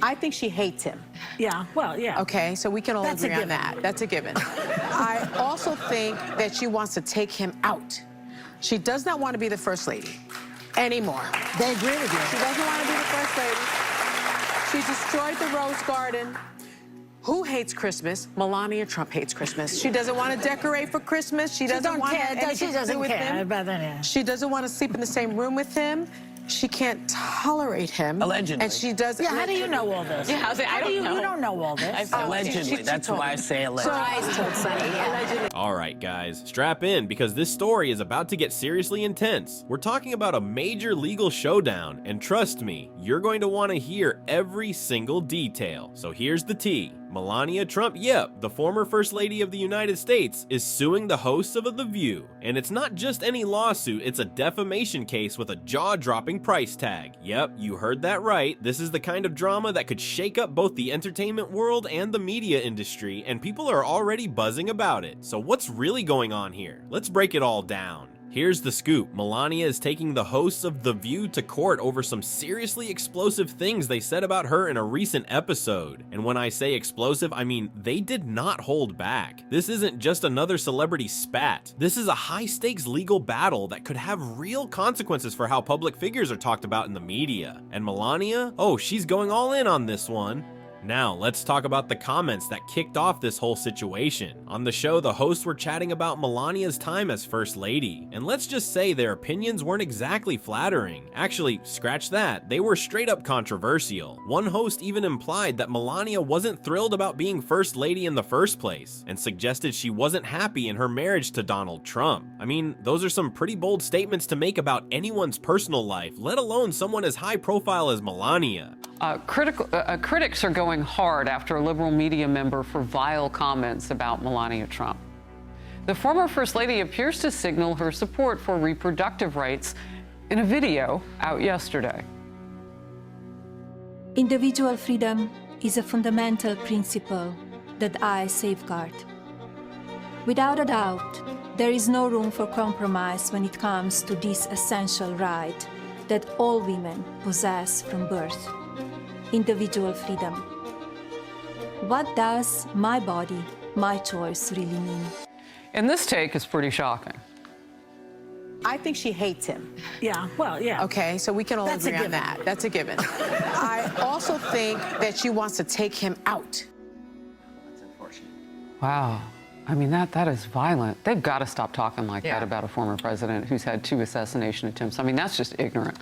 I think she hates him. Yeah, well, yeah. Okay, so we can all That's a agree on given. that. That's a given. I also think that she wants to take him out. She does not want to be the first lady anymore. They agree with you. She doesn't want to be the first lady. She destroyed the Rose Garden. Who hates Christmas? Melania Trump hates Christmas. She doesn't want to decorate for Christmas. She doesn't want to have anything to do with him. Yeah. She doesn't want to sleep in the same room with him. She can't tolerate him. Allegedly. And she does. Yeah, how do you know all this? Yeah, I don't know. You don't know all this. Allegedly. That's why I say allegedly. Eyes told Sunny, yeah. All right, guys, strap in because this story is about to get seriously intense. We're talking about a major legal showdown, and trust me, you're going to want to hear every single detail. So here's the tea. Melania Trump, yep, the former First Lady of the United States, is suing the hosts of The View. And it's not just any lawsuit, it's a defamation case with a jaw-dropping price tag. Yep, you heard that right. This is the kind of drama that could shake up both the entertainment world and the media industry, and people are already buzzing about it. So what's really going on here? Let's break it all down. Here's the scoop. Melania is taking the hosts of The View to court over some seriously explosive things they said about her in a recent episode. And when I say explosive, I mean they did not hold back. This isn't just another celebrity spat. This is a high-stakes legal battle that could have real consequences for how public figures are talked about in the media. And Melania? Oh, she's going all in on this one. Now, let's talk about the comments that kicked off this whole situation. On the show, the hosts were chatting about Melania's time as First Lady, and let's just say their opinions weren't exactly flattering. Actually, scratch that, they were straight up controversial. One host even implied that Melania wasn't thrilled about being First Lady in the first place, and suggested she wasn't happy in her marriage to Donald Trump. I mean, those are some pretty bold statements to make about anyone's personal life, let alone someone as high profile as Melania. Critics are going hard after a liberal media member for vile comments about Melania Trump. The former First Lady appears to signal her support for reproductive rights in a video out yesterday. Individual freedom is a fundamental principle that I safeguard. Without a doubt, there is no room for compromise when it comes to this essential right that all women possess from birth. Individual freedom. What does my body, my choice really mean? And this take is pretty shocking. I think she hates him. Yeah, well, yeah. Okay, so we can all That's a agree on given. that. That's a given. I also think that she wants to take him out. That's unfortunate. Wow. I mean, that is violent. They've got to stop talking like Yeah. that about a former president who's had 2 assassination attempts. I mean, that's just ignorant.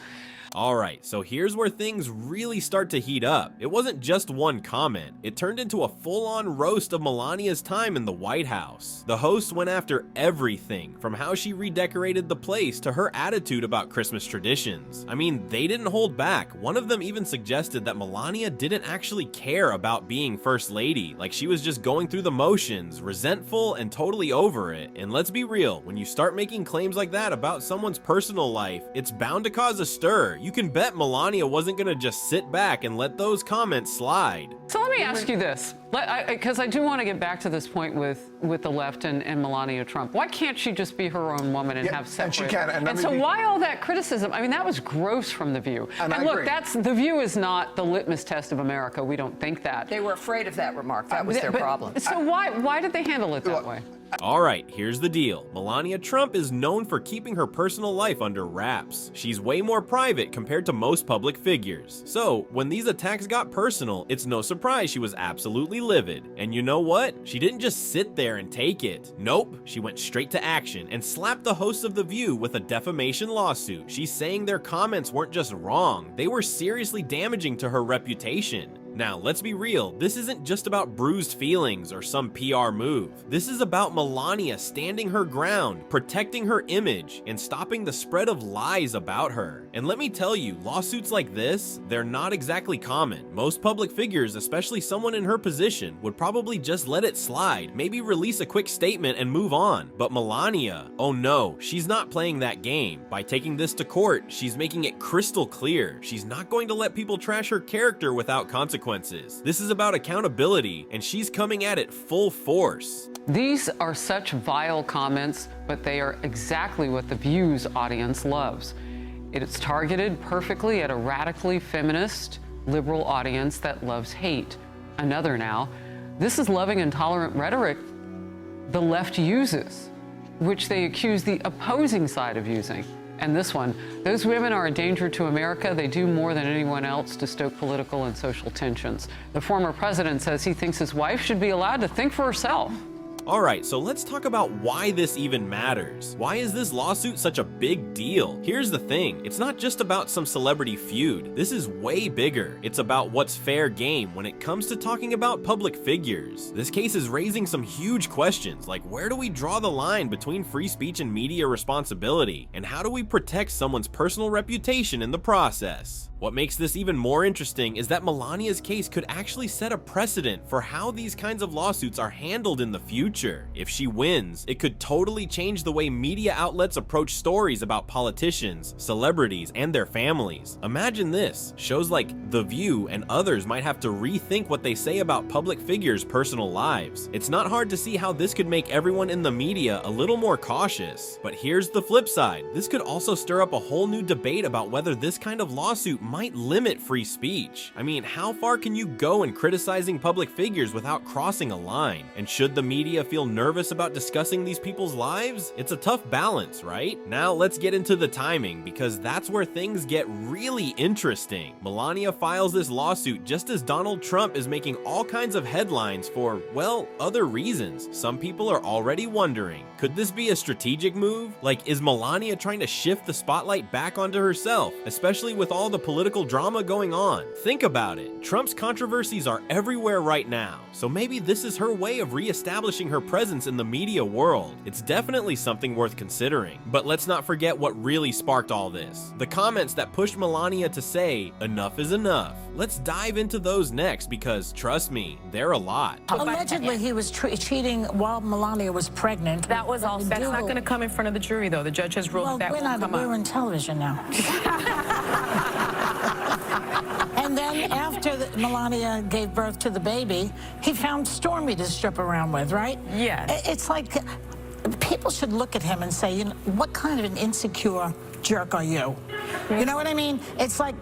Alright, so here's where things really start to heat up. It wasn't just one comment. It turned into a full-on roast of Melania's time in the White House. The hosts went after everything, from how she redecorated the place to her attitude about Christmas traditions. I mean, they didn't hold back. One of them even suggested that Melania didn't actually care about being First Lady, like she was just going through the motions, resentful and totally over it. And let's be real, when you start making claims like that about someone's personal life, it's bound to cause a stir. You can bet Melania wasn't gonna just sit back and let those comments slide. So let me ask you this, because I do want to get back to this point with the left and Melania Trump. Why can't she just be her own woman and have separate? And she can. And so why all that criticism? I mean, that was gross from The View. And I look, agree. The View is not the litmus test of America. We don't think that. They were afraid of that remark. That was their problem. So why did they handle it that way? Alright, here's the deal. Melania Trump is known for keeping her personal life under wraps. She's way more private compared to most public figures. So, when these attacks got personal, it's no surprise she was absolutely livid. And you know what? She didn't just sit there and take it. Nope, she went straight to action and slapped the hosts of The View with a defamation lawsuit. She's saying their comments weren't just wrong, they were seriously damaging to her reputation. Now, let's be real, this isn't just about bruised feelings or some PR move. This is about Melania standing her ground, protecting her image, and stopping the spread of lies about her. And let me tell you, lawsuits like this, they're not exactly common. Most public figures, especially someone in her position, would probably just let it slide, maybe release a quick statement and move on. But Melania, oh no, she's not playing that game. By taking this to court, she's making it crystal clear. She's not going to let people trash her character without consequences. This is about accountability, and she's coming at it full force. These are such vile comments, but they are exactly what The View's audience loves. It is targeted perfectly at a radically feminist, liberal audience that loves hate. Another now, this is loving and tolerant rhetoric the left uses, which they accuse the opposing side of using. And this one, those women are a danger to America. They do more than anyone else to stoke political and social tensions. The former president says he thinks his wife should be allowed to think for herself. Alright, so let's talk about why this even matters. Why is this lawsuit such a big deal? Here's the thing, it's not just about some celebrity feud. This is way bigger. It's about what's fair game when it comes to talking about public figures. This case is raising some huge questions, like where do we draw the line between free speech and media responsibility? And how do we protect someone's personal reputation in the process? What makes this even more interesting is that Melania's case could actually set a precedent for how these kinds of lawsuits are handled in the future. If she wins, it could totally change the way media outlets approach stories about politicians, celebrities, and their families. Imagine this, shows like The View and others might have to rethink what they say about public figures' personal lives. It's not hard to see how this could make everyone in the media a little more cautious. But here's the flip side, this could also stir up a whole new debate about whether this kind of lawsuit might limit free speech. I mean, how far can you go in criticizing public figures without crossing a line? And should the media feel nervous about discussing these people's lives? It's a tough balance, right? Now let's get into the timing, because that's where things get really interesting. Melania files this lawsuit just as Donald Trump is making all kinds of headlines for, well, other reasons. Some people are already wondering, could this be a strategic move? Like, is Melania trying to shift the spotlight back onto herself, especially with all the political drama going on? Think about it. Trump's controversies are everywhere right now, so maybe this is her way of re-establishing her presence in the media world. It's definitely something worth considering. But let's not forget what really sparked all this. The comments that pushed Melania to say, enough is enough. Let's dive into those next, because trust me, they're a lot. Allegedly, he was cheating while Melania was pregnant. That was all. That's not going to come in front of the jury, though. The judge has ruled that won't come up. We're on television now. And then after Melania gave birth to the baby, he found Stormy to strip around with, right? Yes. It's like people should look at him and say, you know, what kind of an insecure jerk are you? You know what I mean? It's like,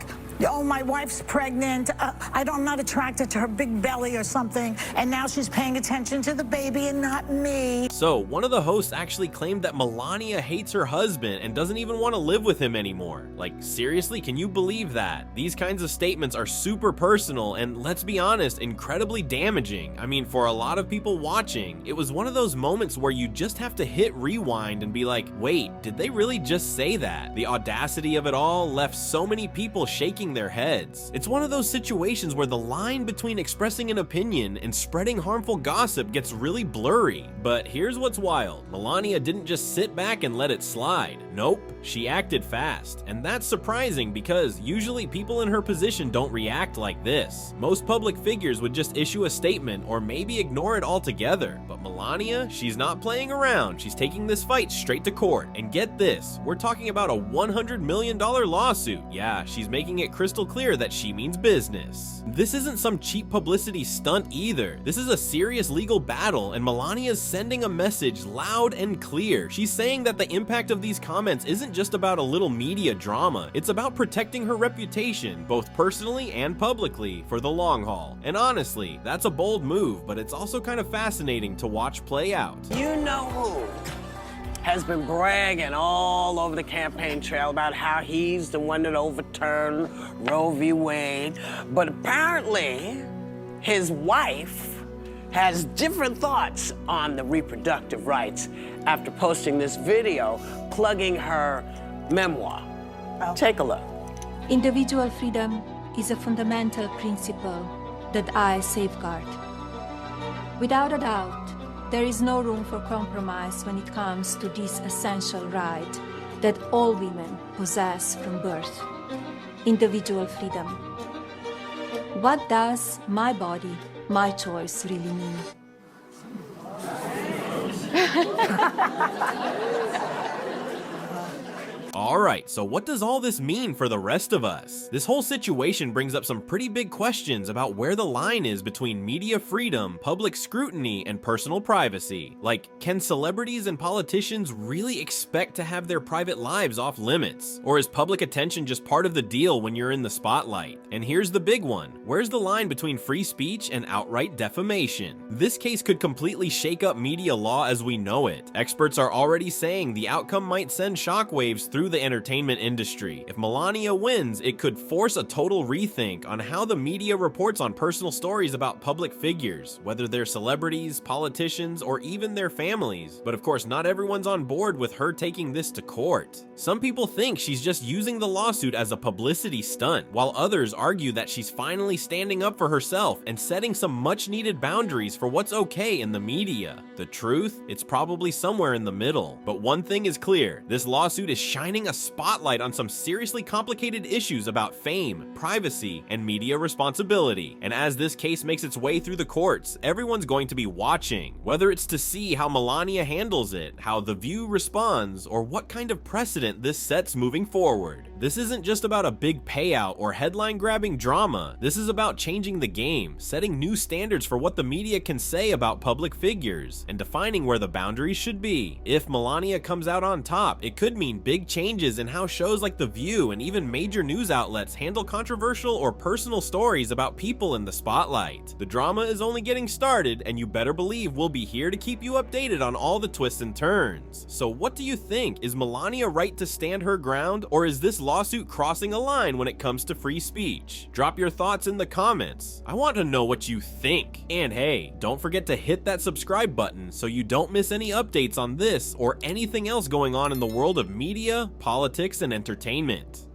oh, my wife's pregnant, I'm not attracted to her big belly or something, and now she's paying attention to the baby and not me. So, one of the hosts actually claimed that Melania hates her husband and doesn't even want to live with him anymore. Like, seriously, can you believe that? These kinds of statements are super personal and, let's be honest, incredibly damaging. I mean, for a lot of people watching, it was one of those moments where you just have to hit rewind and be like, wait, did they really just say that? The audacity of it all left so many people shaking their heads. It's one of those situations where the line between expressing an opinion and spreading harmful gossip gets really blurry. But here's what's wild. Melania didn't just sit back and let it slide. Nope, she acted fast. And that's surprising because usually people in her position don't react like this. Most public figures would just issue a statement or maybe ignore it altogether. But Melania, she's not playing around. She's taking this fight straight to court. And get this, we're talking about a $100 million lawsuit. Yeah, she's making it crystal clear that she means business. This isn't some cheap publicity stunt either. This is a serious legal battle, and Melania's sending a message loud and clear. She's saying that the impact of these comments isn't just about a little media drama. It's about protecting her reputation, both personally and publicly, for the long haul. And honestly, that's a bold move, but it's also kind of fascinating to watch play out. You know who has been bragging all over the campaign trail about how he's the one that overturned Roe v. Wade, but apparently his wife has different thoughts on the reproductive rights after posting this video plugging her memoir. Take a look. Individual freedom is a fundamental principle that I safeguard. Without a doubt, there is no room for compromise when it comes to this essential right that all women possess from birth: individual freedom. What does my body, my choice really mean? Alright, so what does all this mean for the rest of us? This whole situation brings up some pretty big questions about where the line is between media freedom, public scrutiny, and personal privacy. Like, can celebrities and politicians really expect to have their private lives off limits? Or is public attention just part of the deal when you're in the spotlight? And here's the big one. Where's the line between free speech and outright defamation? This case could completely shake up media law as we know it. Experts are already saying the outcome might send shockwaves through the entertainment industry. If Melania wins, it could force a total rethink on how the media reports on personal stories about public figures, whether they're celebrities, politicians, or even their families. But of course, not everyone's on board with her taking this to court. Some people think she's just using the lawsuit as a publicity stunt, while others argue that she's finally standing up for herself and setting some much-needed boundaries for what's okay in the media. The truth? It's probably somewhere in the middle. But one thing is clear, this lawsuit is shining a spotlight on some seriously complicated issues about fame, privacy, and media responsibility. And as this case makes its way through the courts, everyone's going to be watching, whether it's to see how Melania handles it, how The View responds, or what kind of precedent this sets moving forward. This isn't just about a big payout or headline-grabbing drama. This is about changing the game, setting new standards for what the media can say about public figures, and defining where the boundaries should be. If Melania comes out on top, it could mean big changes in how shows like The View and even major news outlets handle controversial or personal stories about people in the spotlight. The drama is only getting started, and you better believe we'll be here to keep you updated on all the twists and turns. So what do you think? Is Melania right to stand her ground, or is this lawsuit crossing a line when it comes to free speech? Drop your thoughts in the comments. I want to know what you think. And hey, don't forget to hit that subscribe button so you don't miss any updates on this or anything else going on in the world of media, politics, and entertainment.